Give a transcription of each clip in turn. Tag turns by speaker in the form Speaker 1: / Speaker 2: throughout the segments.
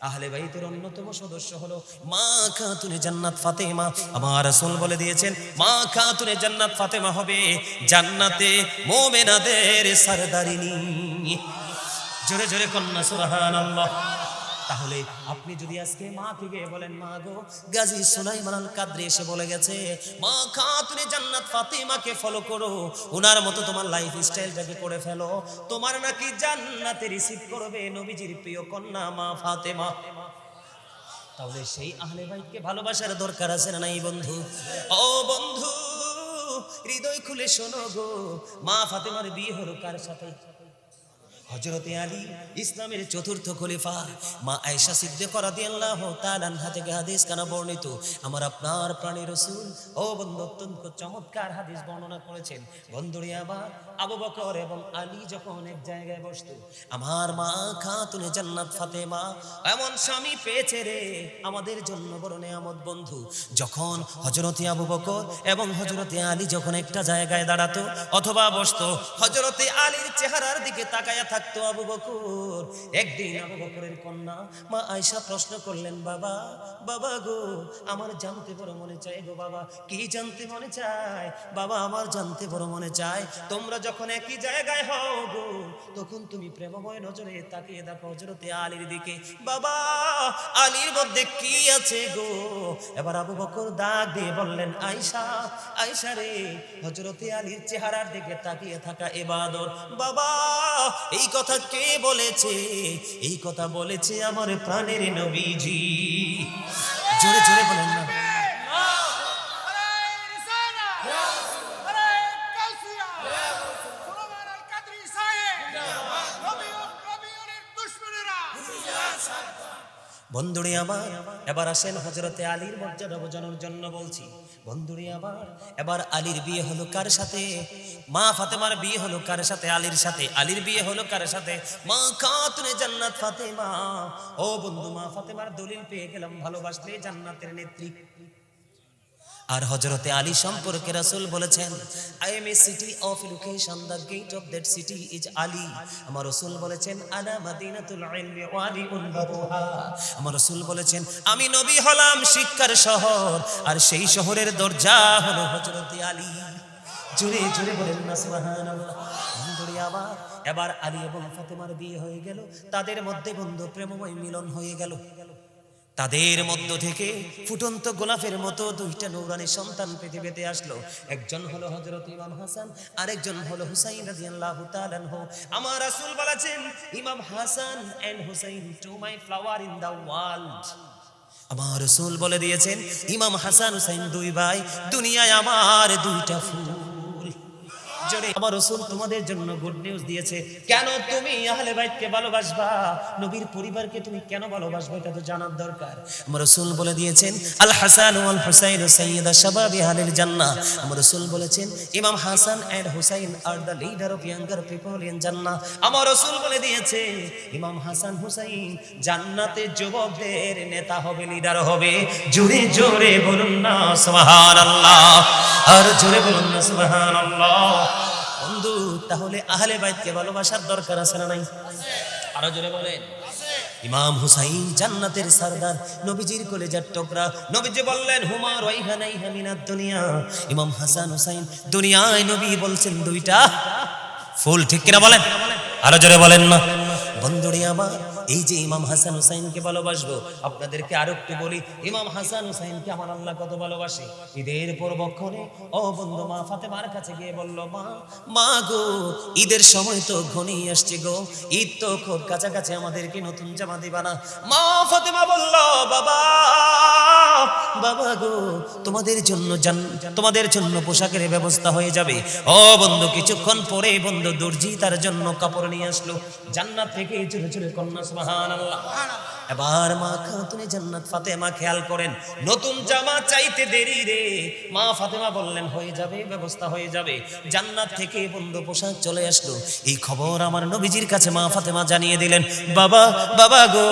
Speaker 1: আহলে বাইতের অন্যতম সদস্য হলো মা খাতুনে জান্নাত ফাতেমা। আমার রাসূল বলে দিয়েছেন মা খাতুনে জান্নাত ফাতেমা হবে জান্নাতে মুমিনাদের সরদারিনী। জোরে জোরে কন্যা সুবহানাল্লাহ। তাহলে আপনি যদি আজকে মাকে গিয়ে বলেন মা গো, গাজী সুলাইমান আল কাদরি এসে বলে গেছে মা খাতুনে জান্নাত ফাতেমাকে ফলো করো, ওনার মতো তোমার লাইফ স্টাইলটাকে করে ফেলো, তোমার নাকি জান্নাতে রিসিভ করবে নবীজির প্রিয় কন্যা মা ফাতেমা। তাহলে সেই আহলে বাইতকে ভালোবাসার দরকার আছে না নাই বন্ধু? ও বন্ধু, হৃদয় খুলে শোনো গো, মা ফাতেমার বিয়ে হলো কার সাথে? হযরতে আলী, ইসলামের চতুর্থ খলিফা। মা আয়েশা সিদ্দিকা রাদিয়াল্লাহু তাআলা আনহা থেকে হাদিস কানা বর্ণিত। আমার আপনার প্রাণের রাসূল ও বন্ধু অত্যন্ত চমৎকার হাদিস বর্ণনা করেছেন। বন্ধুরে আমার আবু বকর এবং আলী যখন এক জায়গায় বসতো, আমার মা খাতুনে জান্নাত ফাতেমা এমন স্বামী পেয়েছে রে আমাদের জন্য বড় নেয়ামত বন্ধু। যখন হযরতে আবু বকর এবং হযরতে আলী যখন একটা জায়গায় দাঁড়াতো অথবা বসতো, হযরতে আলীর চেহারার দিকে তাকায়া থাকতো আবু বকর। একদিন আবু বকরের কন্যা মা আয়েশা প্রশ্ন করলেন, বাবা বাবা গো, আমার জানতে বড় মনে চায় গো বাবা। কি জানতে মনে চায় বাবা? আমার জানতে বড় মনে চায় তোমরা যখন একই জায়গায় হও গো, তখন তুমি প্রেমময় নজরে তাকিয়ে দেখো হযরতে আলীর দিকে, বাবা আলীর মধ্যে কি আছে গো? এবার আবু বকর ডাক দিয়ে বললেন, আয়েশা আয়েশা রে, হযরতে আলীর চেহারার দিকে তাকিয়ে থাকা ইবাদত। বাবা এই কথা কে বলেছে? এই কথা বলেছে আমার প্রাণের নবীজি। জোরে জোরে বলেন না। বন্ধুরে আমার এবার আসেন হযরতে আলীর মর্যাদা বোঝানোর জন্য বলছি। বন্ধুরে আমার এবার আলীর বিয়ে হলো কার সাথে? মা ফাতেমার বিয়ে হলো কার সাথে? আলীর সাথে। আলীর বিয়ে হলো কার সাথে? মা খাতুনে জান্নাত ফাতেমা। ও বন্ধু, মা ফাতেমার দলিল পেয়ে গেলাম ভালোবাসলে জান্নাতের নেত্রী। আর হযরতে আলী সম্পর্কে রাসূল বলেছেন, I am a city of education, the gate of that city is Ali. আমার রাসূল বলেছেন, আনা মাদিনাতুল ইলমি ওয়া আলিউন বাবুহা। আমার রাসূল বলেছেন, আমি নবী হলাম শিক্ষার শহর, আর সেই শহরের দরজা হলো হযরতে আলী। জোরে জোরে বলেন না সুবহানাল্লাহ। বন্ধুরে আমার এবার আলী এবং ফাতেমার বিয়ে হয়ে গেল, তাদের মধ্যে বন্ধু প্রেমময় মিলন হয়ে গেল। তাদের মধ্য থেকে ফুটন্ত গোলাপের মতো দুইটা নূরানী সন্তান পৃথিবীতে আসলো। একজন হলো হযরত ইমাম হাসান, আরেকজন হলো হুসাইন রাদিয়াল্লাহু তাআলা আনহু। আমার রাসূল বলেছেন, ইমাম Hasan and Hussain two my flower in the world. আমার রাসূল বলে দিয়েছেন, ইমাম হাসান হুসাইন দুই ভাই, দুনিয়ায় আমার দুইটা ফুল। আমার রাসূল তোমাদের জন্য গুড নিউজ দিয়েছে। কেন তুমি আহলে বাইতকে ভালোবাসবা? নবীর পরিবারকে তুমি কেন ভালোবাসবে এটা তো জানার দরকার। আমার রাসূল বলে দিয়েছেন, আল হাসান ওয়াল হুসাইন সাইয়্যিদা শাবাবি আহলিল জান্নাহ। আমার রাসূল বলেছেন, ইমাম Hasan and Hussain are the leader of younger people in Jannah. আমার রাসূল বলে দিয়েছে, ইমাম হাসান হুসাইন জান্নাতের যুবকদের নেতা হবে, লিডার হবে। জোরে জোরে বলুন না সুবহানাল্লাহ, আর জোরে বলুন না সুবহানাল্লাহ। বন্ধু, তাহলে আহলে বাইতকে ভালোবাসার দরকার আছে না নাই? আরো জোরে বলেন। ইমাম হুসাইন জান্নাতের সরদার, নবীজির কলিজার টুকরা। নবীজি বললেন, হুমা রাইহানাইহা মিনাদ দুনিয়া। ইমাম হাসান হুসাইন দুনিয়ায় নবী বলছেন দুইটা ফুল, ঠিক কিনা বলেন? আরো জোরে বলেন না। বন্ধুরে আমার এই যে ইমাম হাসান হুসাইনকে ভালোবাসবো, আপনাদেরকে আরো একটু বলি, ইমাম হাসান হুসাইনকে আমার আল্লাহ কত ভালোবাসে। ঈদের পূর্বক্ষণে ও বন্ধু মা ফাতেমার কাছে গিয়ে বলল, মা মা গো, ঈদের সময় তো ঘনিয়ে আসছে গো, ঈদ তো খুব কাছাকাছি, আমাদেরকে নতুন জামা দিবা না? মা ফাতেমা বলল, বাবা বাবা গো, তোমাদের জন্য পোশাকের ব্যবস্থা হয়ে যাবে। ও বন্ধু, কিছুক্ষণ পরে বন্ধু দর্জি তার জন্য কাপড় নিয়ে আসলো জান্নাত থেকে। চুরে চুরে কন্যা সুবহানাল্লাহ। এবার মা খাতুনে জান্নাত ফাতেমা খেয়াল করেন, নতুন জামা চাইতে দেরি রে। মা ফাতেমা বললেন, হয়ে যাবে, ব্যবস্থা হয়ে যাবে। জান্নাত থেকে বন্ধু পোশাক চলে আসলো। এই খবর আমার নবীজির কাছে মা ফাতেমা জানিয়ে দিলেন, বাবা বাবা গো,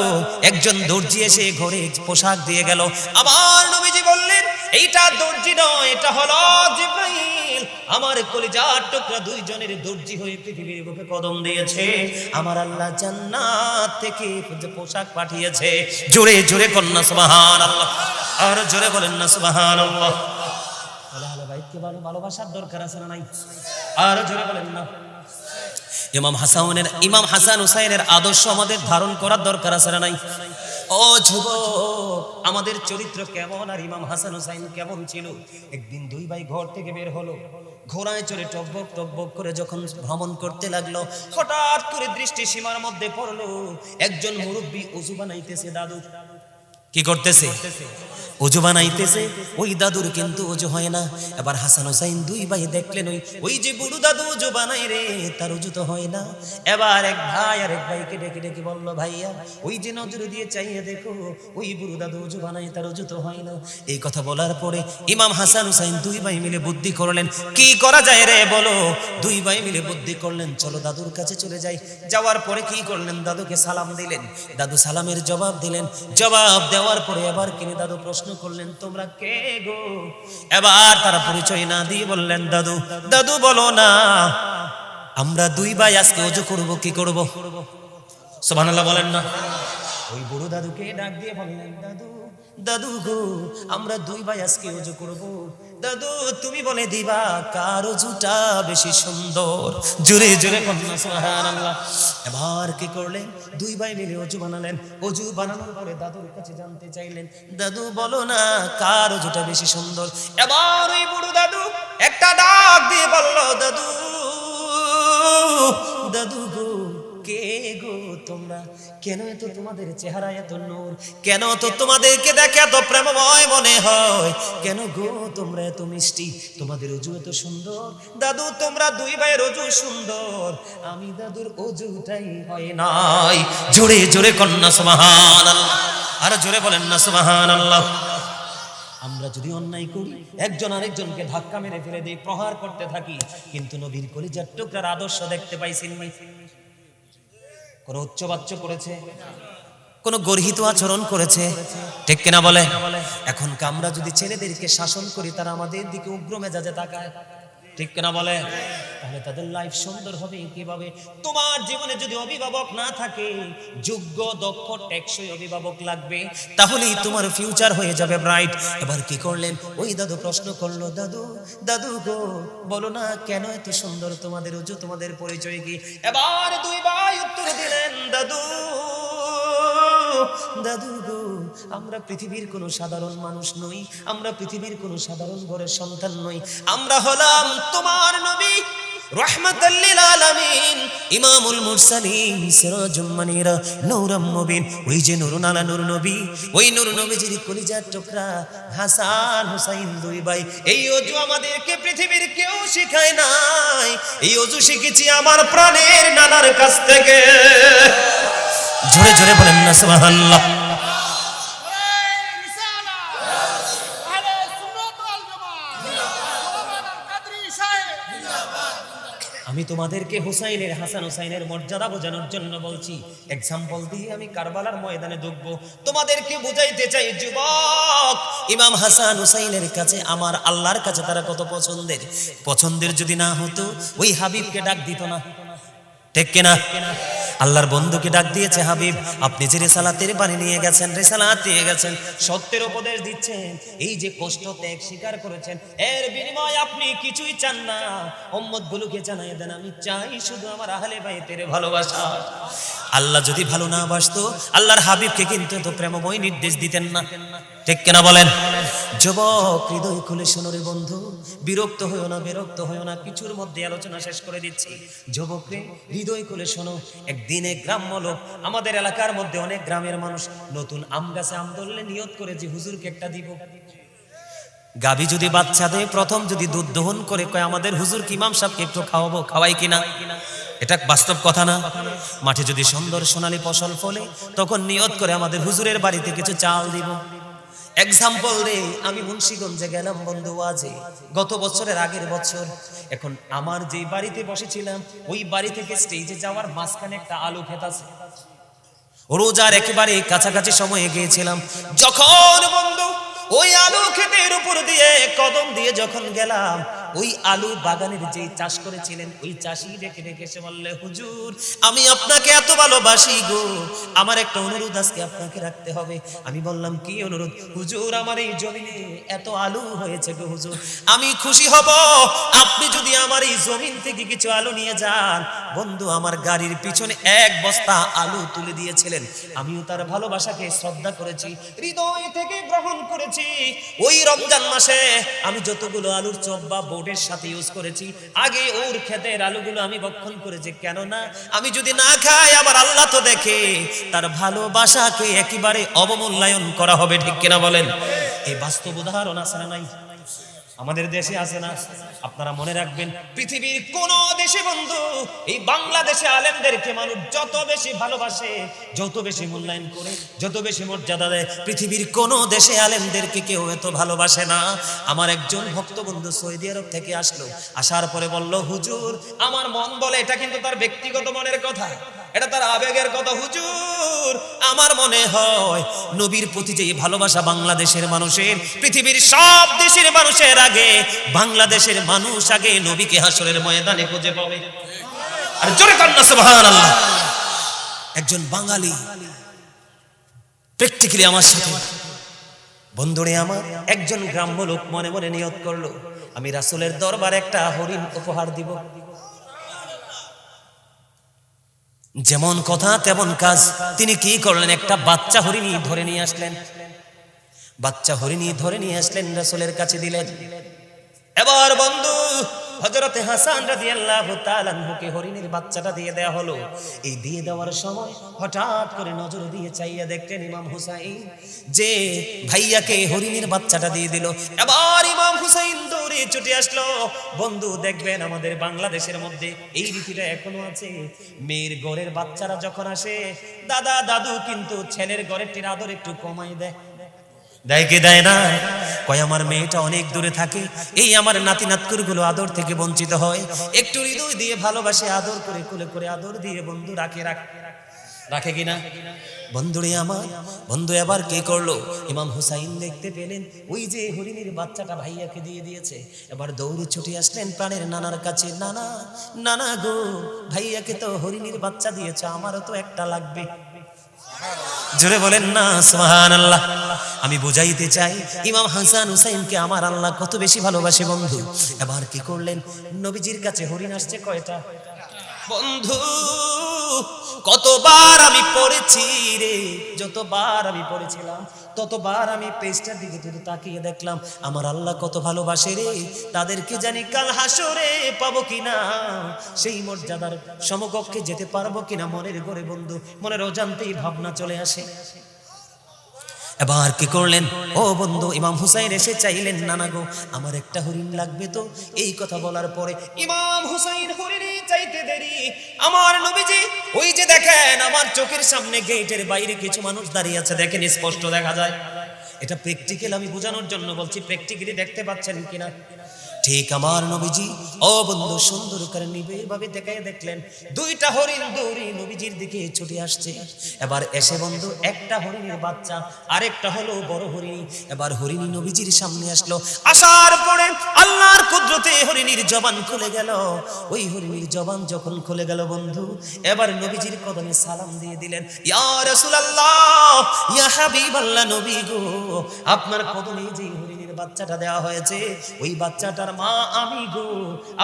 Speaker 1: একজন দর্জি এসে ঘরে পোশাক দিয়ে গেল। আমার নবীজি বললেন, এইটা দর্জি নয়, এটা হলো জিবরাইল আমার কলিজার টুকরা দুইজনের দর্জি হয়ে পৃথিবীর বুকে কদম দিয়েছে। আমার আল্লাহ জান্নাত থেকে পোশাক পাঠিয়েছে। জোরে জোরে কন্যা সুবহানাল্লাহ, আর জোরে বলেন না সুবহানাল্লাহ। আল্লাহ ভাইকে ভালোবাসার দরকার আছে না নাই? আর জোরে বলেন না। ইমাম হাসান হুসাইনের আদর্শ আমাদের ধারণ করার দরকার আছে না নাই? ও যুবক, আমাদের চরিত্র কেমন আর ইমাম হাসান হুসাইন কেমন ছিল? একদিন দুই ভাই ঘর থেকে বের হলো, ঘোড়ায় চড়ে টকবক টকবক করে যখন ভ্রমণ করতে লাগলো, হঠাৎ করে দৃষ্টি সীমার মধ্যে পড়লো একজন মুরব্বী ওযু বানাইতেছে। দাদু কি করতেছে? ওযু বানাইতেছে। ওই দাদুর কিন্তু ওযু হয় না। এবার হাসান হুসাইন দুই ভাই দেখলেন ওই যে বুড়ো দাদু ওযু বানাই রে, তার ওযু তো হয় না। এবার এক ভাই আর এক ভাইকে ডেকে ডেকে বলল, ভাইয়া ওই যে নজর দিয়ে চাইয়ে দেখো, ওই বুড়ো দাদু ওযু বানাই, তার ওযু তো হয় না। এই কথা বলার পরে ইমাম হাসান হুসাইন দুই ভাই মিলে বুদ্ধি করলেন, কি করা যায় রে বলো। দুই ভাই মিলে বুদ্ধি করলেন, চলো দাদুর কাছে চলে যাই। যাওয়ার পরে কি করলেন? দাদুকে সালাম দিলেন। দাদু সালামের জবাব দিলেন। জবাব দেওয়ার পরে এবার কিনে দাদু প্রশ্ন করলেন, তোমরা কে গো? এবার তারা পরিচয় না দিয়ে বললেন, দাদু। দাদু বলো না, আমরা দুই ভাই আজকে ওযু করব। কি করব? সুবহানাল্লাহ বলেন না। ওই বুড়ো দাদুকে ডাক দিয়ে বললেন, দাদু দাদু গো, আমরা দুই ভাই আজকে ওযু করব। দাদু তুমি বলে দিবা কার ওযুটা বেশি সুন্দর। জোরে জোরে কন্যা সুবহানাল্লাহ। এবার কি করলেন? দুই ভাই মিলে ওযু বানালেন। ওযু বানানোর পরে দাদুর কাছে জানতে চাইলেন, দাদু বলো না কার ওযুটা বেশি সুন্দর। এবার ওই বুড়ো দাদু একটা ডাক দিয়ে বলল, দাদু দাদু গো, কে গো তোমরা? কেন এত তোমাদের চেহারা এত নূর? কেন তো তোমাদেরকে দেখে এত প্রেমময় মনে হয়? কেন গো তোমরা এত মিষ্টি? তোমাদের ওযু এত সুন্দর। দাদু তোমরা দুই ভাইয়ের ওযু সুন্দর, আমি দাদুর ওযুটাই হয় নাই। জোরে জোরে কন্যা সুবহানাল্লাহ, আর জোরে বলেন না সুবহানাল্লাহ। আমরা যদি অন্যায় করি, একজন আরেকজনকে ধাক্কা মেরে ফেলে দেই, প্রহার করতে থাকি, কিন্তু নবীর কলিজার টুকরার আদর্শ দেখতে পাইছেন না? কোন উচ্চবাচ্য করেছে? কোন গর্হিত আচরণ করেছে? ঠিক কিনা বলে? এখন আমরা যদি ছেলেদেরকে শাসন করি, তারা আমাদের দিকে উগ্র মেজাজে তাকায়, ঠিক কিনা বলে? তাহলে তাদের লাইফ সুন্দর হবে কিভাবে? তোমার জীবনে যদি অভিভাবক না থাকে, যোগ্য দক্ষ টেকসই অভিভাবক লাগবে, তাহলেই তোমার ফিউচার হয়ে যাবে ব্রাইট। এবার কি করলেন? ওই দাদু প্রশ্ন করলো, দাদু দাদু গো বলো না কেন এত সুন্দর তোমাদের ওযু, তোমাদের পরিচয় কি? এবার দুই ভাই উত্তর দিলেন, দাদু দাদু গো, আমরা পৃথিবীর কোনো সাধারণ মানুষ নই, আমরা পৃথিবীর কোনো সাধারণ ঘরের সন্তান নই, আমরা হলাম তোমার নবী রাহমাতাল লিল আলামিন, ইমামুল মুরসালিন, সিরাজুম মুনীরা, নূরুম মুবিন। ওই যে নূরুন আলা নূর নবী, ওই নূর নবীজির কলিজার টুকরা হাসান হুসাইন দুই ভাই। এই ওযু আমাদেরকে পৃথিবীর কেউ শিখায় নাই, এই ওযু শিখেছি আমার প্রাণের নানার কাছ থেকে। জোরে জোরে বলেন না সুবহানাল্লাহ। আমি তোমাদেরকে হাসান হুসাইনের মর্যাদা বোঝানোর জন্য বলছি। এক্সাম্পল দিয়ে আমি কারবালার ময়দানে ঢুকব, তোমাদেরকে বুঝাইতে চাই যুবক, ইমাম হাসান হুসাইনের কাছে, আমার আল্লাহর কাছে তারা কত পছন্দের যদি না হতো, ওই হাবিবকে ডাক দিত না, ঠিক কিনা? আল্লাহর বন্ধুকে ডাক দিয়েছে, হাবিব আপনি যে রিসালাতের বাণী নিয়ে গেছেন, রিসালাত দিয়ে গেছেন, সত্যের উপদেশ দিচ্ছেন, এই যে কষ্ট ত্যাগ স্বীকার করেছেন, এর বিনিময়ে আপনি কিছুই চান না, উম্মতগুলোকে জানাই দেন আমি চাই শুধু আমার আহলে বাইতের ভালোবাসা। আল্লাহ যদি ভালো না বাসতো, আল্লাহর হাবিবকে কিন্তু এত প্রেমময় নির্দেশ দিতেন না, ঠিক কিনা বলেন? যুবক হৃদয় খুলে শোনো রে বন্ধু, বিরক্ত হইও না, কিছুর মধ্যে আলোচনা শেষ করে দিচ্ছি। যুবক রে হৃদয় খুলে শোনো, একদিন এক গ্রাম্য লোক, আমাদের এলাকার মধ্যে অনেক গ্রামের মানুষ নতুন আম গাছে আম ধরলে নিয়ত করে যে হুজুরকে একটা দিব। গাভী যদি বাচ্চা দেয়, প্রথম যদি দুধ দহন করে কয় আমাদের হুজুর কি ইমাম সাহেবকে একটু খাওয়াবো, খাওয়াই কিনা? এটা বাস্তব কথা না? মাঠে যদি সুন্দর সোনালী ফসল ফলে, তখন নিয়ত করে আমাদের হুজুরের বাড়িতে কিছু চাল দিব। এক্সাম্পল রে, আমি মুন্সিগঞ্জে গেলাম বন্ধু আজে, গত বছরের আগের বছর। এখন আমার যেই বাড়িতে বসেছিলাম, ওই বাড়ি থেকে স্টেজে যাওয়ার মাঝখানে একটা আলু ক্ষেত আছে। রোজার একেবারে কাছাকাছি সময়ে গিয়েছিলাম, যখন বন্ধু ওই আলু ক্ষেতের উপর দিয়ে কদম দিয়ে যখন গেলাম, ওই আলু বাগানের যে চাষ করেছিলেন ওই চাষি ডেকে ডেকে এসে বললে, হুজুর আমি আপনাকে এত ভালোবাসি গো, আমার একটা অনুরোধ আজকে আপনাকে রাখতে হবে। আমি বললাম কি অনুরোধ? হুজুর আমার এই জমিনে এত আলু হয়েছে গো হুজুর, আমি খুশি হব আপনি যদি আমার এই জমিন থেকে কিছু আলু নিয়ে যান। বন্ধু আমার গাড়ির পিছনে এক বস্তা আলু তুলে দিয়েছিলেন, আমিও তার ভালোবাসাকে শ্রদ্ধা করেছি, হৃদয় থেকে গ্রহণ করেছি। ওই রমজান মাসে আমি যতগুলো আলুর চপ বা বোর্ডের সাথে ইউজ করেছি, আগে ওর ক্ষেতের আলুগুলো আমি ভক্ষণ করেছি। কেননা আমি যদি না খাই আমার আল্লাহ তো দেখে, তার ভালোবাসাকে একেবারে অবমূল্যায়ন করা হবে, ঠিক কিনা বলেন? এই বাস্তব উদাহরণ আছে না নাই? আমাদের দেশে আছে না? আপনারা মনে রাখবেন, পৃথিবীর কোন দেশে বন্ধু এই বাংলাদেশে আলেমদেরকে মানুষ যত বেশি ভালোবাসে, যত বেশি মূল্যায়ন করে, যত বেশি মর্যাদা দেয়, পৃথিবীর কোন দেশে আলেমদেরকে কেউ এত ভালোবাসে না। আমার একজন ভক্ত বন্ধু সৌদি আরব থেকে আসলো, আসার পরে বলল, হুজুর আমার মন বলে, এটা কিন্তু তার ব্যক্তিগত মনের কথা, এটা তার আবেগের কথা, হুজুর আমার মনে হয় নবীর প্রতি যে ভালোবাসা বাংলাদেশের মানুষের, পৃথিবীর সব দেশের মানুষের আগে বাংলাদেশের মানুষ আগে নবীকে হাসরের ময়দানে খুঁজে পাবে। আর জোরে কান্না সুবহানাল্লাহ। একজন বাঙালি প্র্যাকটিক্যালি আমার সাথে, বন্ধুরে আমার, একজন গ্রাম্য লোক মনে মনে নিয়ত করলো, আমি রাসূলের দরবারে একটা হরিণ উপহার দিব। যেমন কথা তেমন কাজ, তিনি কি করলেন? একটা বাচ্চা হরিণী ধরে নিয়ে আসলেন, বাচ্চা হরিণী ধরে নিয়ে আসলেন, রাসূলের কাছে দিলেন। এবার বন্ধু হযরতে হাসান রাদিয়াল্লাহু তাআলা আনহুকে হরিণের বাচ্চাটা দিয়ে দেয়া হলো। এই দিয়ে দেওয়ার সময় হঠাৎ করে নজর দিয়ে চাইয়া দেখলেন ইমাম হুসাইন যে ভাইয়াকে হরিণের বাচ্চাটা দিয়ে দিল। এবার ইমাম হুসাইন দৌড়ে ছুটে আসলো। বন্ধু দেখবেন আমাদের বাংলাদেশের মধ্যে এই রীতিটা এখনো আছে, মেয়ের ঘরের বাচ্চারা যখন আসে দাদা দাদু কিন্তু ছেলের ঘরের আদর একটু কমাই দেয়, দেয় কি দেয় না? কয় আমার মেয়েটা অনেক দূরে থাকে, এই আমার নাতি নাতকুর গুলো আদর থেকে বঞ্চিত হয়, একটু হৃদয় দিয়ে ভালোবাসে, আদর করে কোলে করে আদর দিয়ে বন্ধু রাখে, রাখে কিনা? বন্ধুরে আমার, বন্ধু এবার কি করলো? ইমাম হুসাইন দেখতে পেলেন ওই যে হরিণীর বাচ্চাটা ভাইয়াকে দিয়ে দিয়েছে, এবার দৌড়ে ছুটে আসলেন প্রাণের নানার কাছে, নানা নানা গো, ভাইয়াকে তো হরিণীর বাচ্চা দিয়েছে, আমারও তো একটা লাগবে। জোরে বলেন না সুবহানাল্লাহ। আমি বুঝাইতে চাই ইমাম হাসান হুসাইনকে আমার আল্লাহ কত বেশি ভালোবাসে বন্ধু। এবার কি করলেন? নবীজির কাছে হরিণ আসছে কয়টা? বন্ধু কতবার আমি পড়েছি রে, যতবার আমি পড়েছিলাম ততবার আমি পেজটার দিকে শুধু তাকিয়ে দেখলাম আমার আল্লাহ কত ভালোবাসে রে, তাদেরকে জানি কাল হাসরে পাবো কিনা, সেই মর্যাদার সমকক্ষে যেতে পারবো কিনা মনের ঘরে বন্ধু মনের অজান্তেই ভাবনা চলে আসে। এবার কি করলেন? ও বন্ধু ইমাম হুসাইন এসে চাইলেন, নানা গো আমার একটা হরিণ লাগবে তো। এই কথা বলার পরে ইমাম হুসাইন হরিণী চাইতে দেরি, আমার নবীজি ওই যে দেখেন আমার চোখের সামনে গেটের বাইরে কিছু মানুষ দাঁড়িয়ে আছে, দেখেন স্পষ্ট দেখা যায়। এটা প্র্যাকটিক্যাল, আমি বোঝানোর জন্য বলছি, প্র্যাকটিক্যালি দেখতে পাচ্ছেন কিনা? ঠিক আমার নবীজি ও বন্ধু সুন্দর করে নিবিড় ভাবে দেখায় দেখলেন দুইটা হরিণ দৌড়ে নবীজির দিকে ছুটে আসছে। এবার এসে বন্ধু একটা হরিণের বাচ্চা, আরেকটা হলো বড় হরিণ। এবার হরিণী নবীজির সামনে আসলো, আসার পরে আল্লাহর কুদরতে হরিণীর জবান খুলে গেল। ওই হরিণীর জবান যখন খুলে গেল বন্ধু, এবার নবীজির কদমে সালাম দিয়ে দিলেন, ইয়া রাসূলুল্লাহ, ইয়া হাবিবাল্লাহ, নবী গো আপনার কদমে যে হরিণীর বাচ্চাটা দেওয়া হয়েছে ওই বাচ্চাটার মা আমি গো,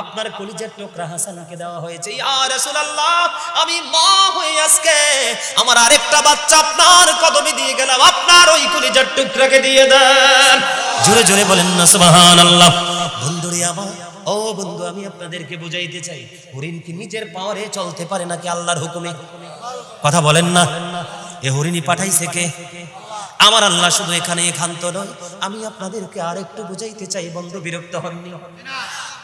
Speaker 1: আপনার কলিজার টুকরা হাসানকে দেওয়া হয়েছে। ইয়া রাসূলুল্লাহ আমি মা হয়ে আজকে আমার আরেকটা বাচ্চা আপনার কদমে দিয়ে গেলাম, আপনার ওই কলিজার টুকরাকে দিয়ে দেন। জোরে জোরে বলেন না সুবহানাল্লাহ। বন্ধুরে আমার, ও বন্ধু আমি আপনাদেরকে বুঝাইতে চাই হরিণ কি নিজের পাওয়ারে চলতে পারে নাকি আল্লাহর হুকুমে? কথা বলেন না। এ হরিণী পাঠাইছে কে? আমার আল্লাহ। শুধু এখানে ক্ষান্ত নয়, আমি আপনাদেরকে আরেকটু বুঝাইতে চাই বন্ধু, বিরক্ত হননি?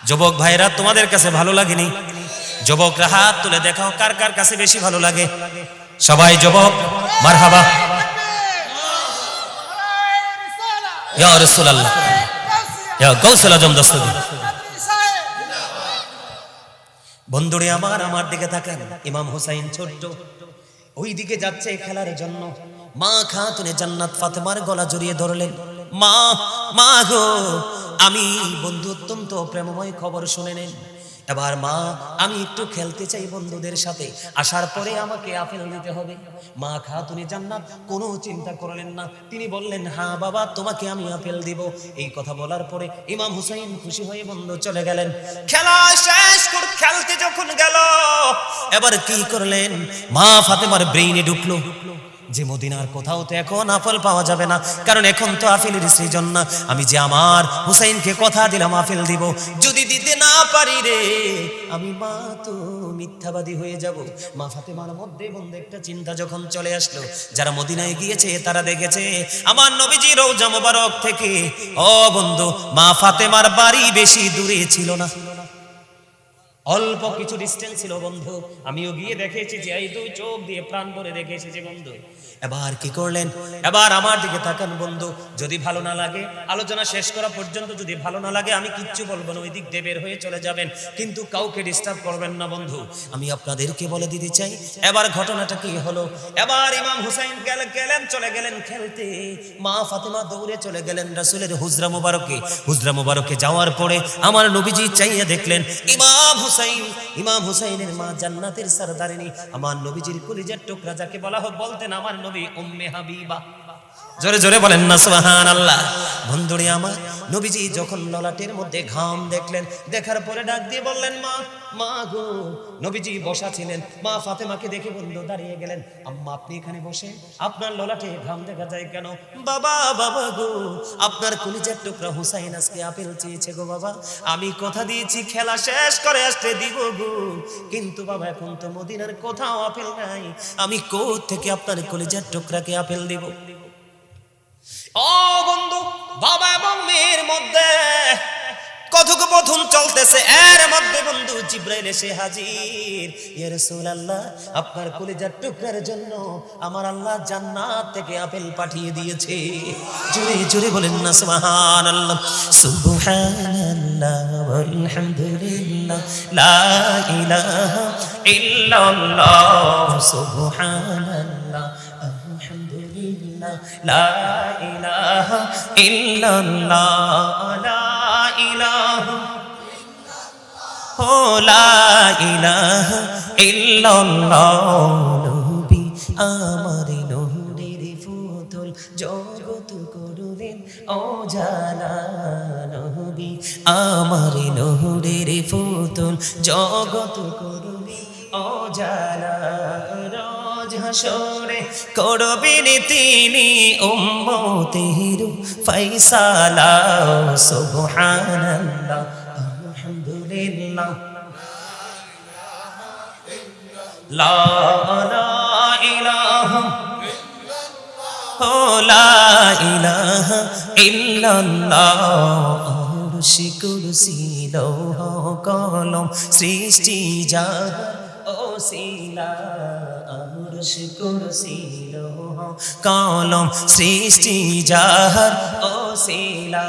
Speaker 1: যুবক ভাইরা তোমাদের কাছে ভালো লাগেনি? যুবকরা হাত তুলে দেখাও কার কার কাছে বেশি ভালো লাগে। সবাই যুবক মারহাবা। ইয়া রাসূলুল্লাহ, ইয়া গাউসুল আজম দস্তগীর। বন্ধুরে আমার, আমার দিকে তাকান। ইমাম হুসাইন ছোট্ট ওই দিকে যাচ্ছে খেলার জন্য। মা খাতুনে জান্নাত ফাতেমার গলা জড়িয়ে ধরলেন, মা মা গো, আমি বন্ধু অত্যন্ত প্রেমময় খবর শুনে নেন। এবার মা, আমি একটু খেলতে চাই বন্ধুদের সাথে, আসার পরে আমাকে আপেল দিতে হবে। মা খাতুনে জান্নাত কোনো চিন্তা করলেন না, তিনি বললেন হ্যাঁ বাবা, তোমাকে আমি আপেল দিব। এই কথা বলার পরে ইমাম হুসাইন খুশি হয়ে বন্ধু চলে গেলেন। খেলা শেষ করে খেলতে যখন গেল, এবার কি করলেন, মা ফাতেমার ব্রেইনে ঢুকলো যে মদিনার কোথাও তো এখন আপেল পাওয়া যাবে না, কারণ এখন তো আপেলের সিজন না। আমি যে আমার হুসাইনকে কথা দিলাম আপেল দিব, যদি দিতে না পারি রে, আমি মা তো মিথ্যাবাদী হয়ে যাব। মা ফাতেমার মধ্যে বন্ধু একটা চিন্তা যখন চলে আসলো, যারা মদিনায় গিয়েছে তারা দেখেছে আমার নবীজি রওজা মোবারক থেকে, ও বন্ধু, মা ফাতেমার বাড়ি বেশি দূরে ছিল না, অল্প কিছু ডিস্টেন্স ছিল বন্ধু। আমিও গিয়ে দেখেছি যে এই দুই চোখ দিয়ে প্রাণ ভরে দেখে এসেছি বন্ধু। এবার কি করলেন, এবার আমার দিকে তাকান বন্ধু, যদি ভালো না লাগে, আলোচনা শেষ করা পর্যন্ত যদি ভালো না লাগে আমি কিচ্ছু বলবো না, ওই দিক দিয়ে বের হয়ে চলে যাবেন, কিন্তু কাউকে ডিস্টার্ব করবেন না বন্ধু। আমি আপনাদেরকে বলে দিতে চাই এবার ঘটনাটা কি হলো। এবার ইমাম হুসাইন গেলেন, চলে গেলেন খেলতে, মা ফাতেমা দৌড়ে চলে গেলেন রাসূলের হুজরা মুবারকে। হুজরা মুবারকে যাওয়ার পরে আমার নবীজি চাইয়ে দেখলেন ইমাম হুসাইনের মা জান্নাতের সরদারিনী, আমার নবীজির কলিজার টুকরা, যাকে বলা হয় বলতেন আমার নবী উম্মে হাবিবা। জোরে জোরে বলেন না সুবহানাল্লাহ। বন্ধুরে আমার, নবীজি যখন ললাটের মধ্যে ঘাম দেখলেন, দেখার পরে ডাক দিয়ে বললেন মা, মা গো। নবীজি বসা ছিলেন, মা ফাতেমাকে দেখে বন্ধু দাঁড়িয়ে গেলেন, আম্মা আপনি এখানে বসে, আপনার ললাটে ঘাম দেখা যায় কেন? বাবা বাবা গো, আপনার কলিজার টুকরা হুসাইন আজকে আপেল চেয়েছে গো বাবা, আমি কথা দিয়েছি খেলা শেষ করে আসতে দিব গো, কিন্তু বাবা এখন তো মদিনার কোথাও আপেল নাই, আমি কোথা থেকে আপনার কলিজার টুকরাকে আপেল দিব? ও বন্ধু, বাবা এবং মেয়ের মধ্যে কথোপকথন চলতেছে, এর মধ্যে বন্ধু জিবরাইল এসে হাজির। ইয়া রাসূলুল্লাহ, আপনার কলিজার টুকরার জন্য আমার আল্লাহ জান্নাত থেকে আপেল পাঠিয়ে দিয়েছে। জোরে জোরে বলেন না সুবহানাল্লাহ। সুবহানাল্লাহ ওয়ালহামদুলিল্লাহ লা ইলাহা ইল্লাল্লাহ, সুবহানাল্লাহ আলহামদুলিল্লাহ লা ইলাহা ইল্লাল্লাহ, লা ইলাহা ও লা ইলাহা ইল্লাল্লাহ। নবী আমার নূরের ফুতুল, জগৎ করলেন ও জালা, নবী আমার নূরের ফুতুল, জগৎ করলেন ও জালা, রোজ হাসরে করবেন তিনি উম্মতের ফয়সালা। সুবহানাল্লাহ আলহামদুলিল্লাহ লা ইলাহা লা ইলাহা ইল্লাল্লাহ। আরশি কুরসি লৌহ কলম সৃষ্টি জাহান ওসিলা, আরশি কুরসি লৌহ কলম সৃষ্টি জাহান ওসিলা,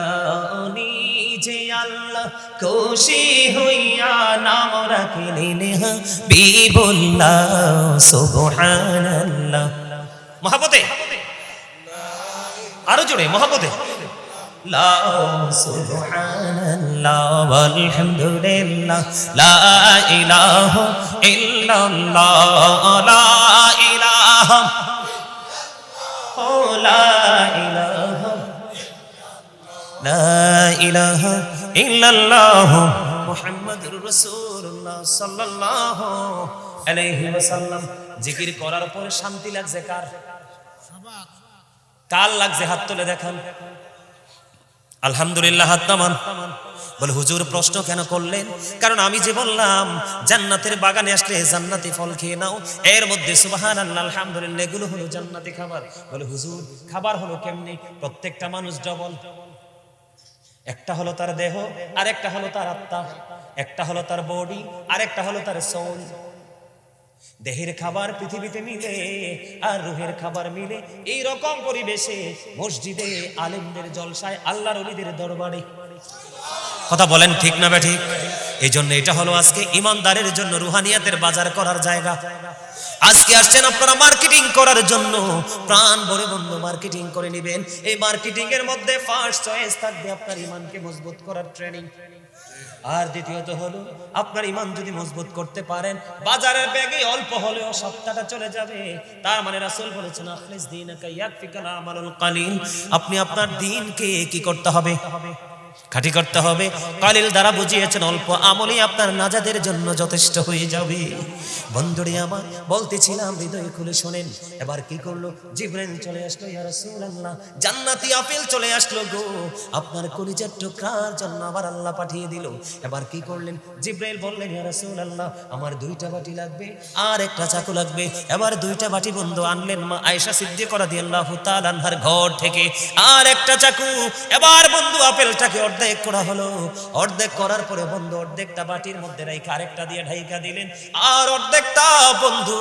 Speaker 1: নিজে আল্লাহ খুশি হইয়া নাম রাখিলেন হাবিবুল্লাহ। সুবহানাল্লাহ। মহব্বতে আরো জোরে মহব্বতে লা সুবহানাল্লাহ ওয়ালহামদুলিল্লাহ লা ইলাহা ইল্লাল্লাহ, লা ইলাহা লা ইলাহা লা ইলাহা ইল্লাল্লাহ মুহাম্মাদুর রাসূলুল্লাহ সাল্লাল্লাহু আলাইহি ওয়াসাল্লাম। জিকির করার পরে শান্তি লাগছে কার? কার লাগছে? হাত তুলে দেখান। আলহামদুলিল্লাহ, হাত নামান। বলে হুজুর প্রশ্ন কেন করলেন? কারণ আমি যে বললাম জান্নাতের বাগানে আসলে জান্নাতি ফল খেয়ে নাও, এর মধ্যে সুবহানাল্লাহ আলহামদুলিল্লাহ এগুলো হলো জান্নাতি খাবার। বলে হুজুর খাবার হলো কেমনে? প্রত্যেকটা মানুষ ডবল, একটা হলো তার দেহ আর একটা হলো তার আত্মা, একটা হলো তার বডি আর একটা হলো তার সোল। দেহের খাবার পৃথিবীতে মিলে আর রুহের খাবার মিলে এই রকম পরিবেশে মসজিদে, আলেমদের জলসায়, আল্লাহর ওলিদের দরবারে। কথা বলেন ঠিক না বেঠিক? এই জন্য এটা হলো আজকে ইমানদারের জন্য রুহানিয়াতের বাজার করার জায়গা। আজকে আসছেন আপনারা মার্কেটিং করার জন্য, প্রাণ ভরে বন্ধু মার্কেটিং করে নেবেন। এই মার্কেটিং এর মধ্যে ফার্স্ট চয়েস থাকবে আপনার ইমানকে মজবুত করার ট্রেনিং। আর দ্বিতীয়ত হলো আপনার ইমান যদি মজবুত করতে পারেন, বাজারের ব্যাগে অল্প হলেও সপ্তাহটা চলে যাবে। তার মানে রাসূল বলেছেন আখলিস দীনাকা ইয়াকফিকাল আমালুল কালিল। আপনি আপনার দ্বীনকে কি করতে হবে? খাঁটি করতে হবে। কালিল দ্বারা বুঝিয়েছেন অল্প আমলই আপনার নাজাদের জন্য যথেষ্ট হয়ে যাবে। বন্ধুরে আমার বলতেছিলাম, হৃদয় খুলে শোনেন। এবার কি করলো? জিবরাইল চলে আসলো, ইয়া রাসূলুল্লাহ জান্নাতি আপেল চলে আসলো গো, আপনার কলিজার টুকরার জন্য আবার আল্লাহ পাঠিয়ে দিল। এবার কি করলেন? জিবরাইল বললেন, ইয়া রাসূলুল্লাহ আমার 2টা বাটি লাগবে আর একটা চাকু লাগবে। এবার 2টা বাটি বন্ধু আনলেন মা আয়েশা সিদ্দিকা রাদিয়াল্লাহু তাআলা আনহার ঘর থেকে, আর একটা চাকু। এবার বন্ধু আপেলটাকে অর্ধেক করা হলো। অর্ধেক করার পরে বন্ধু অর্ধেকটা বাটির মধ্যে রেখে আরেকটা দিয়ে ঢাইকা দিলেন, আর অর্ধেকটা বন্ধু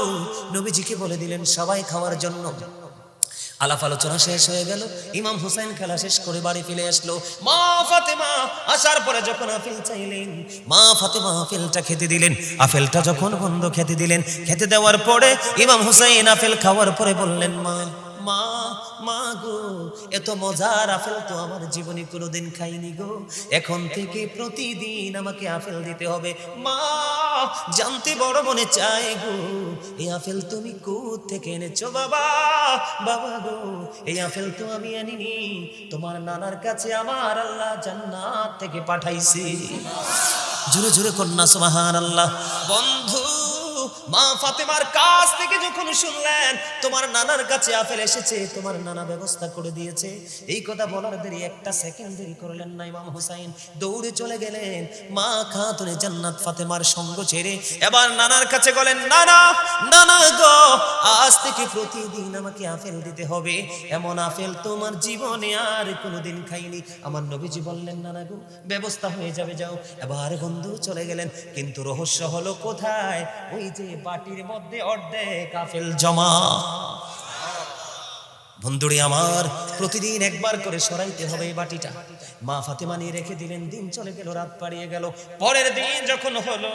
Speaker 1: নবীজিকে বলে দিলেন সবাই খাওয়ার জন্য। আলাপ আলোচনা শেষ হয়ে গেল, ইমাম হুসাইন খেলা শেষ করে বাড়ি ফিরে আসলো। মা ফাতেমা আসার পরে যখন আপেল চাইলেন, মা ফাতেমা আপেলটা খেতে দিলেন। আপেলটা যখন বন্ধু খেতে দিলেন, খেতে দেওয়ার পরে ইমাম হুসাইন আপেল খাওয়ার পরে বললেন, মা মা মা গো, এত মজার আপেল তো আমার জীবনে কোনোদিন খাইনি গো, এখন থেকে প্রতিদিন আমাকে আপেল দিতে হবে। মা জানতে বড় মনে চায় গো, এই আপেল তুমি কোথা থেকে এনেছো বাবা? বাবা গো, এই আপেল তো আমি আনিনি, তোমার নানার কাছে আমার আল্লাহ জান্নাত থেকে পাঠাইছে। জোরে জোরে কন্যা সুবহানাল্লাহ। বন্ধু মা ফাতেমার কাছ থেকে যখন শুনলেন তোমার নানার কাছে আপেল এসেছে, তোমার নানা ব্যবস্থা করে দিয়েছে, এই কথা বলার দেরি একটা সেকেন্ড দেরি করলেন না। ইমাম হুসাইন দৌড়ে চলে গেলেন মা খাতুনে জান্নাত ফাতেমার সঙ্গ ছেড়ে। এবার নানার কাছে গেলেন, নানা নানা গো, আজ থেকে প্রতিদিন আমাকে আপেল দিতে হবে, এমন আপেল তোমার জীবনে আর কোনোদিন খাইনি। আমার নবীজি বললেন, নানা গো ব্যবস্থা হয়ে যাবে, যাও। এবার বন্ধু চলে গেলেন, কিন্তু রহস্য হলো কোথায়? ওই যে বাটির মধ্যে অর্ধেক আপেল জমা। বন্ধুরে আমার প্রতিদিন একবার করে সরাইতে হবে এই বাটিটা। মা ফাতেমা নিয়ে রেখে দিলেন, দিন চলে গেল, রাত পাড়িয়ে গেল। পরের দিন যখন হলো,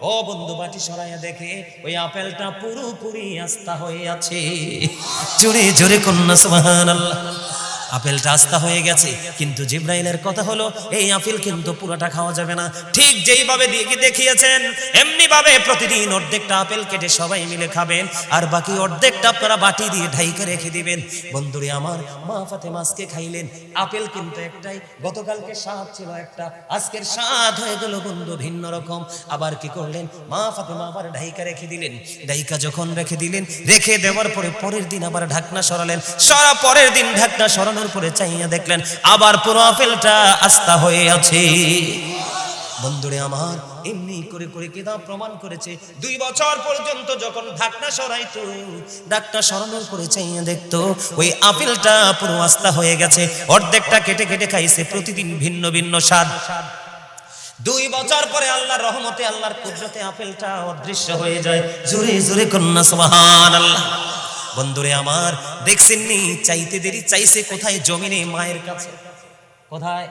Speaker 1: ও বন্ধু বাটি সরাইয়া দেখে ওই আপেলটা পুরোপুরি আস্তা হয়ে আছে। জোরে জোরে কন্যা সুবহানাল্লাহ। আপেলটা আস্তা হয়ে গেছে, কিন্তু জিবরাইলের কথা হলো এই আপেল কিন্তু পুরোটা খাওয়া যাবে না। ঠিক যেইভাবে দেখিয়েছেন এমনি ভাবে প্রতিদিন অর্ধেকটা আপেল কেটে সবাই মিলে খাবেন, আর বাকি অর্ধেকটা আপনারা বাটি দিয়ে ঢাইকে রেখে দিবেন। বন্ধুরে আমার মা ফাতেমা আজকে খাইলেন আপেল কিন্তু একটাই, গতকালকে স্বাদ ছিল একটা, আজকের স্বাদ হয়ে গেল বন্ধু ভিন্ন রকম। আবার কি করলেন? মা ফাতেমা আবার ঢাইকা রেখে দিলেন। ঢাইকা যখন রেখে দিলেন, রেখে দেওয়ার পরে পরের দিন আবার ঢাকনা সরালেন। পরের দিন ঢাকনা সরানোর পরে চাইয়া দেখলেন আবার পুরো আপেলটা আস্তা হয়ে আছে। বন্ধুরে আমার এমনি করে করে কিতাব প্রমাণ করেছে 2 বছর পর্যন্ত যখন ঢাকনা সরাইতো, ঢাকনা সরানোর পরে চাইয়া দেখতো ওই আপেলটা পুরো আস্তা হয়ে গেছে। অর্ধেকটা কেটে কেটে খাইছে, প্রতিদিন ভিন্ন ভিন্ন স্বাদ। 2 বছর পরে আল্লাহর রহমতে আল্লাহর কুদরতে আপেলটা অদৃশ্য হয়ে যায়। জোরে জোরে কন্যা সুবহানাল্লাহ। বন্ধুরে আমার দেখছেননি, চাইতে দেরি চাইছে কোথায়? জমিনে, মায়ের কাছে। কোথায়?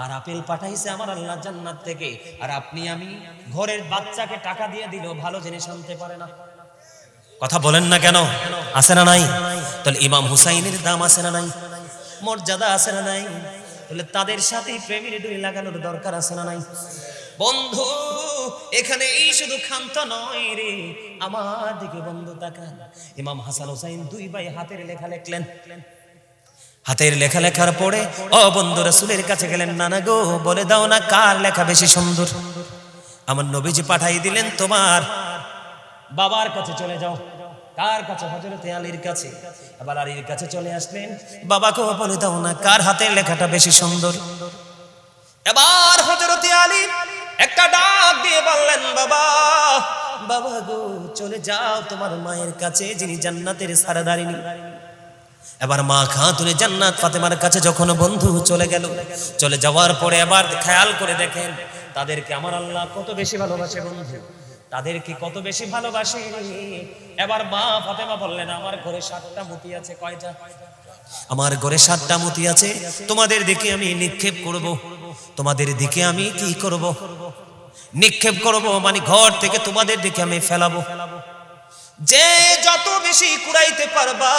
Speaker 1: আর আপেল পাঠাইছে আমার আল্লাহ জান্নাত থেকে। আর আপনি আমি ঘরের বাচ্চাকে টাকা দিয়ে দিল, ভালো জিনিস আনতে পারে না। কথা বলেন না কেন? আছে না নাই? তাহলে ইমাম হুসাইনের দাম আছে না নাই? মর্যাদা আছে না নাই? তাহলে তাদের সাথে প্রেমের ডুই লাগানোর দরকার আছে না নাই? বন্ধু এখানে এই শুধু ক্ষান্ত নয় রে, আমার দিকে বন্ধু তাকান। ইমাম হাসান হুসাইন 2 ভাই হাতের লেখা লিখলেন। হাতের লেখা লেখার পরে ও বন্ধু রাসূলের কাছে গেলেন, নানা গো বলে দাও না কার লেখা বেশি সুন্দর। আমার নবীজি পাঠাই দিলেন তোমার বাবার কাছে চলে যাও। কার কাছে? হযরতে আলীর কাছে। আবার আলীর কাছে চলে আসলেন, বাবাকে বলে দাও না কার হাতের লেখাটা বেশি সুন্দর। এবার হযরতে আলী একটা ডাক দিয়ে বললেন, বাবা বাবা গো চলে যাও তোমার মায়ের কাছে, যিনি জান্নাতের সারদারিনী। এবার মা খাতুনে জান্নাত ফাতেমার কাছে যখন বন্ধু চলে গেল, চলে যাওয়ার পরে আবার খেয়াল করে দেখেন তাদেরকে আমার আল্লাহ কত বেশি ভালোবাসে বন্ধু, তাদেরকে কত বেশি ভালোবাসে। এবার মা ফাতেমা বললেন, আমার ঘরে 7টা মতি আছে। কয়টা? আমার ঘরে 7টা মতি আছে, তোমাদের দিকে আমি নিক্ষেপ করব। তোমাদের দিকে আমি কি করব? নিক্ষেপ করব, মানে ঘর থেকে তোমাদের দিকে আমি ফেলাবো। যে যত বেশি কুড়াইতে পারবা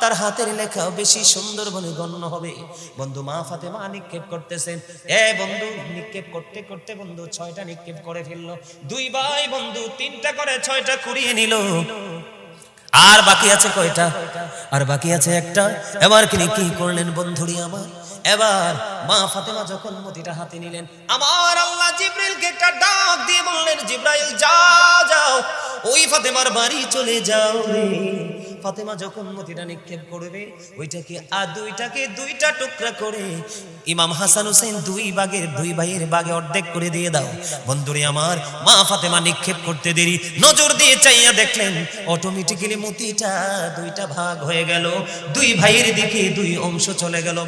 Speaker 1: তার হাতের লেখা বেশি সুন্দর বলে গণ্য হবে। বন্ধু মা ফাতেমা নিক্ষেপ করতেছেন, বন্ধু নিক্ষেপ করতে করতে বন্ধু 6টা নিক্ষেপ করে ফেললো। দুই ভাই বন্ধু 3টা করে 6টা কুড়িয়ে নিল। আর বাকি আছে কয়টা? আর বাকি আছে একটা। এবার তিনি কি করলেন বন্ধুরি আমার? এবার মা ফাতেমা যখন মতিটা হাতে নিলেন, আমার আল্লাহ জিবরাইলকে একটা ডাক দিয়ে বললেন, জিবরাইল যাও ওই ফাতেমার বাড়ি চলে যাও রে। ফাতেমা যখন মতিটা নিক্ষেপ করবে ওইটাকে আর দুইটাকে 2টা টুকরা করে ইমাম হাসান হোসেন দুই ভাইয়ের ভাগে অর্ধেক করে দিয়ে দাও। বন্ধুরে আমার, মা ফাতেমা নিক্ষেপ করতে দেরি, নজর দিয়ে চাইয়া দেখলেন অটোমেটিক্যালি মতিটা 2টা ভাগ হয়ে গেল, 2 ভাইয়ের দিকে 2 অংশ চলে গেল।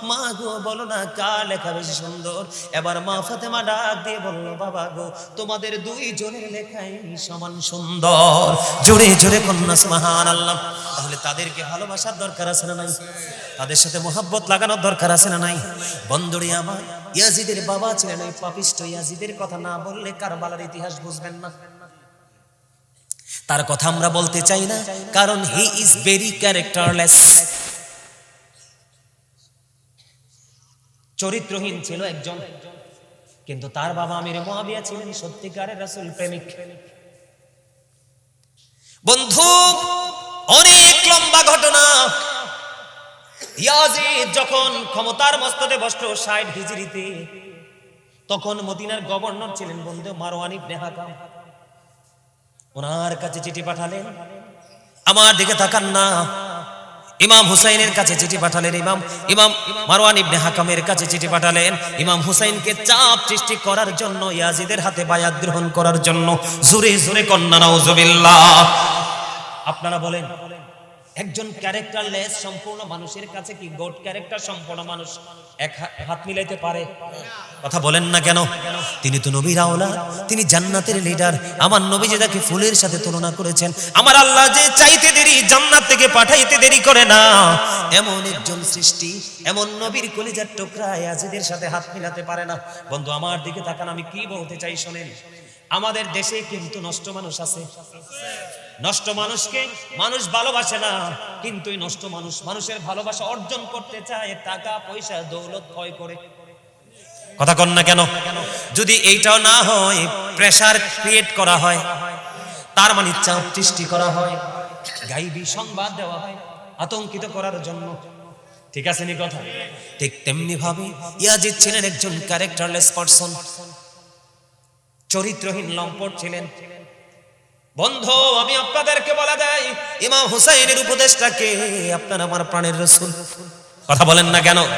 Speaker 1: মা গো বলো না কার লেখা বেশি সুন্দর? এবার মা ফাতেমা ডাক দিয়ে বলল, বাবা গো তোমাদের 2 জনের লেখাই সমান সুন্দর। জোরে জোরে কন্যা সুবহানাল্লাহ। তাহলে তাদেরকে ভালোবাসার দরকার আছে না নাই? তাদের সাথে মোহাব্বত লাগানোর দরকার আছে না নাই? বন্ধুরে আমার, ইয়াজিদের বাবা ছিলেন ওই পাপিষ্ঠ ইয়াজিদের কথা না বললে কারবালার ইতিহাস বুঝবেন না। তার কথা আমরা বলতে চাই না, কারণ হি ইজ ভেরি ক্যারেক্টারলেস। চরিত্রহীন ছিল একজন, কিন্তু তার বাবা আমির মুয়াবিয়া ছিলেন সত্যিকারের রাসূল প্রেমিক। বন্ধু অনেক লম্বা ঘটনা। ইয়াজিদ যখন ক্ষমতার মস্তদে বসলো 60 হিজরিতে, তখন মদিনার গভর্নর ছিলেন বন্ধু মারওয়ান ইবনে হাকাম। ওনার কাছে চিঠি পাঠালেন, আমার দিকে তাকান না, ইমাম হুসাইনের কাছে চিঠি পাঠালেন। ইমাম মারওয়ান ইবনে হাকামের কাছে চিঠি পাঠালেন ইমাম হুসাইনকে চাপ সৃষ্টি করার জন্য, ইয়াজিদের হাতে বায়াত গ্রহণ করার জন্য। জোরে জোরে কন্যা নাউজুবিল্লাহ। আপনারা বলেন, একজন ক্যারেক্টারলেস সম্পূর্ণ মানুষের কাছে কি গড ক্যারেক্টার সম্পূর্ণ মানুষ এক হাত মিলাইতে পারে? কথা বলেন না কেন? তিনি তো নবীর আওলাদ, তিনি জান্নাতের লিডার। আমার নবী যে তাকে ফুলের সাথে তুলনা করেছেন, আমার আল্লাহ যে চাইতে দেরি জান্নাত থেকে পাঠাইতে দেরি করে না, এমন একজন সৃষ্টি, এমন নবীর কলিজার টুকরা ইয়াজিদের সাথে হাত মিলাতে পারে না। বন্ধু আমার দিকে তাকান, আমি কি বলতে চাই শোনেন। আমাদের দেশে কিন্তু নষ্ট মানুষ আছে। নষ্ট মানুষকে মানুষ ভালোবাসে না, কিন্তু এই নষ্ট মানুষ মানুষের ভালোবাসা অর্জন করতে চায় টাকা পয়সা দৌলত ক্ষয় করে। কথা কন না কেন? যদি এইটাও না হয়, প্রেসার ক্রিয়েট করা হয়, তার মানে চাপ সৃষ্টি করা হয়, গাইবি সংবাদ দেওয়া হয় আতঙ্কিত করার জন্য। ঠিক আছে নি কথা? ঠিক তেমনি ভাবে ইয়াজিদ ছিলেন একজন ক্যারেক্টারলেস পারসন, চরিত্রহীন লম্পট ছিলেন। বন্ধু আমি আপনাদেরকে বলা দেয়, ইমাম হুসাইনের উপদেশটাকে আপনার আমার প্রাণের রাসূল। কথা বলেন না কেন?